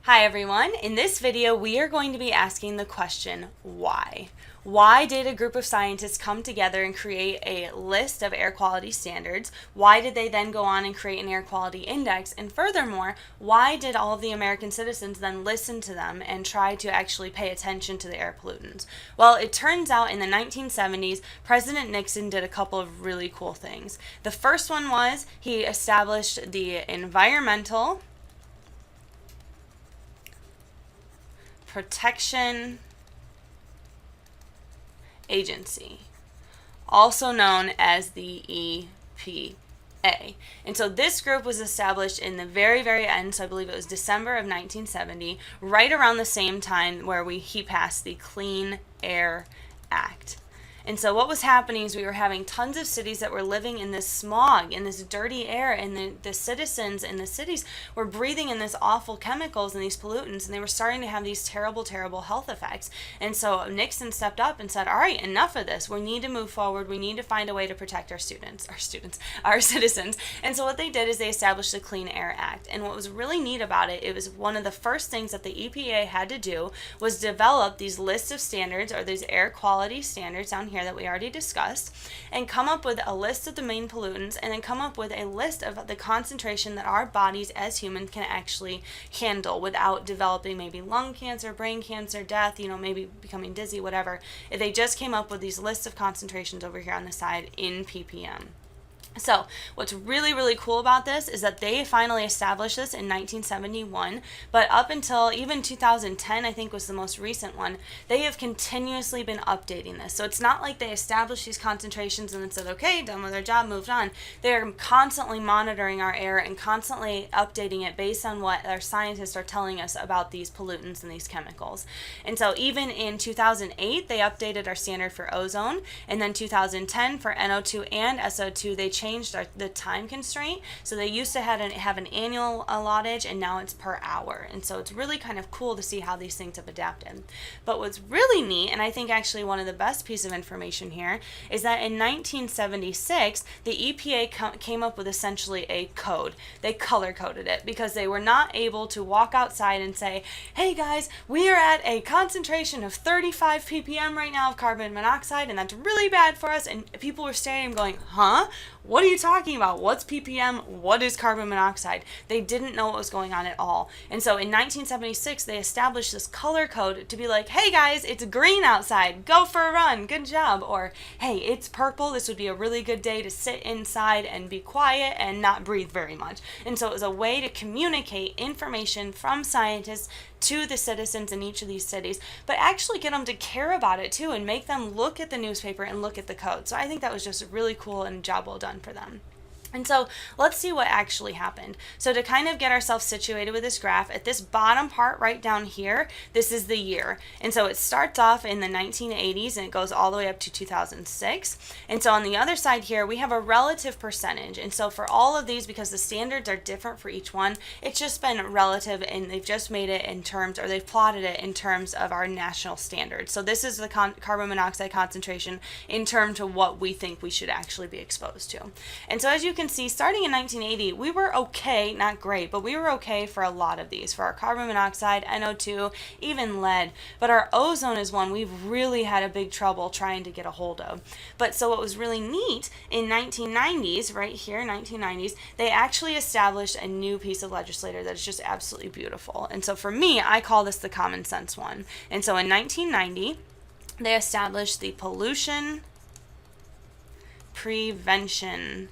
Hi everyone, in this video we are going to be asking the question, why? Why did a group of scientists come together and create a list of air quality standards? Why did they then go on and create an air quality index? And furthermore, why did all of the American citizens then listen to them and try to actually pay attention to the air pollutants? Well, it turns out in the 1970s, President Nixon did a couple of really cool things. The first one was he established the Environmental Protection Agency, also known as the EPA. And so this group was established in the very, very end, so I believe it was December of 1970, right around the same time where he passed the Clean Air Act. And so what was happening is we were having tons of cities that were living in this smog, in this dirty air, and the citizens in the cities were breathing in this awful chemicals and these pollutants, and they were starting to have these terrible, terrible health effects. And so Nixon stepped up and said, all right, enough of this. We need to move forward. We need to find a way to protect our citizens. And so what they did is they established the Clean Air Act. And what was really neat about it, it was one of the first things that the EPA had to do was develop these lists of standards, or these air quality standards down here that we already discussed, and come up with a list of the main pollutants, and then come up with a list of the concentration that our bodies as humans can actually handle without developing maybe lung cancer, brain cancer, death, maybe becoming dizzy, whatever. They just came up with these lists of concentrations over here on the side in ppm. So what's really, really cool about this is that they finally established this in 1971, but up until even 2010, I think was the most recent one, they have continuously been updating this. So it's not like they established these concentrations and then said, okay, done with their job, moved on. They're constantly monitoring our air and constantly updating it based on what our scientists are telling us about these pollutants and these chemicals. And so even in 2008, they updated our standard for ozone, and then 2010 for NO2 and SO2, they changed the time constraint. So they used to have an annual allottage, and now it's per hour. And so it's really kind of cool to see how these things have adapted. But what's really neat, and I think actually one of the best pieces of information here, is that in 1976, the EPA came up with essentially a code. They color coded it because they were not able to walk outside and say, hey guys, we are at a concentration of 35 ppm right now of carbon monoxide, and that's really bad for us. And people were staring going, huh? What are you talking about? What's ppm? What is carbon monoxide? They didn't know what was going on at all. And so in 1976, they established this color code to be like, hey guys, it's green outside. Go for a run. Good job. Or, hey, it's purple. This would be a really good day to sit inside and be quiet and not breathe very much. And so it was a way to communicate information from scientists to the citizens in each of these cities, but actually get them to care about it too and make them look at the newspaper and look at the code. So I think that was just really cool and a job well done for them. And so let's see what actually happened. So to kind of get ourselves situated with this graph, at this bottom part right down here, this is the year. And so it starts off in the 1980s and it goes all the way up to 2006. And so on the other side here, we have a relative percentage. And so for all of these, because the standards are different for each one, it's just been relative, and they've just made it in terms, or they've plotted it in terms of our national standards. So this is the carbon monoxide concentration in terms of what we think we should actually be exposed to. And so as you can see, starting in 1980, we were okay, not great, but we were okay for a lot of these, for our carbon monoxide, NO2, even lead. But our ozone is one we've really had a big trouble trying to get a hold of. But so what was really neat in 1990s, right here, 1990s, they actually established a new piece of legislation that is just absolutely beautiful. And so for me, I call this the common sense one. And so in 1990, they established the Pollution Prevention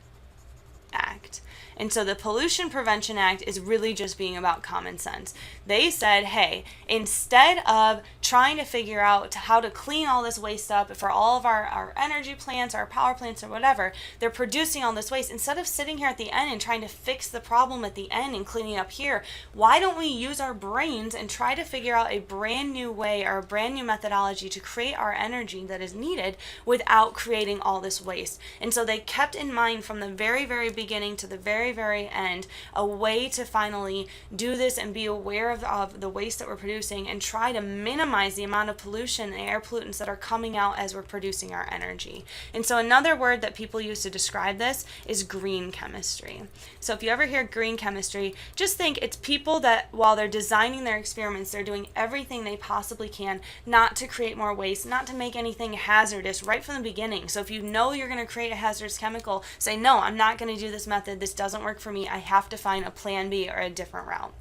Act. And so the Pollution Prevention Act is really just being about common sense. They said, hey, instead of trying to figure out how to clean all this waste up for all of our energy plants, our power plants, or whatever, they're producing all this waste. Instead of sitting here at the end and trying to fix the problem at the end and cleaning up here, why don't we use our brains and try to figure out a brand new way or a brand new methodology to create our energy that is needed without creating all this waste? And so they kept in mind from the very, very beginning to the very very, very end, a way to finally do this and be aware of the waste that we're producing and try to minimize the amount of pollution and air pollutants that are coming out as we're producing our energy. And so another word that people use to describe this is green chemistry. So if you ever hear green chemistry, just think it's people that while they're designing their experiments, they're doing everything they possibly can not to create more waste, not to make anything hazardous right from the beginning. So if you know you're going to create a hazardous chemical, say, no, I'm not going to do this method. This doesn't work for me. I have to find a plan B or a different route.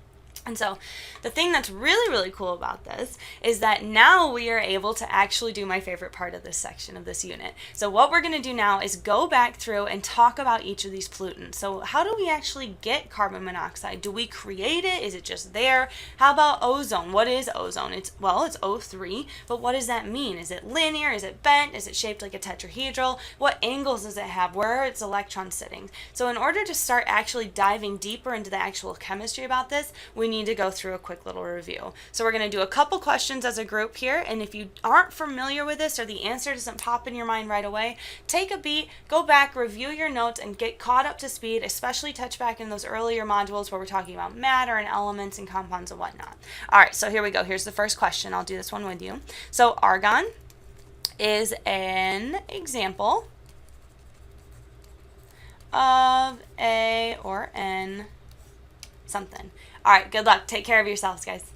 And so the thing that's really, really cool about this is that now we are able to actually do my favorite part of this section of this unit. So what we're going to do now is go back through and talk about each of these pollutants. So how do we actually get carbon monoxide? Do we create it? Is it just there? How about ozone? What is ozone? It's O3, but what does that mean? Is it linear? Is it bent? Is it shaped like a tetrahedral? What angles does it have? Where are its electrons sitting? So in order to start actually diving deeper into the actual chemistry about this, we need to go through a quick little review. So we're going to do a couple questions as a group here, and if you aren't familiar with this or the answer doesn't pop in your mind right away, take a beat, go back, review your notes, and get caught up to speed, especially touch back in those earlier modules where we're talking about matter and elements and compounds and whatnot. All right, so here we go. Here's the first question. I'll do this one with you. So argon is an example of a or n something. All right, good luck. Take care of yourselves, guys.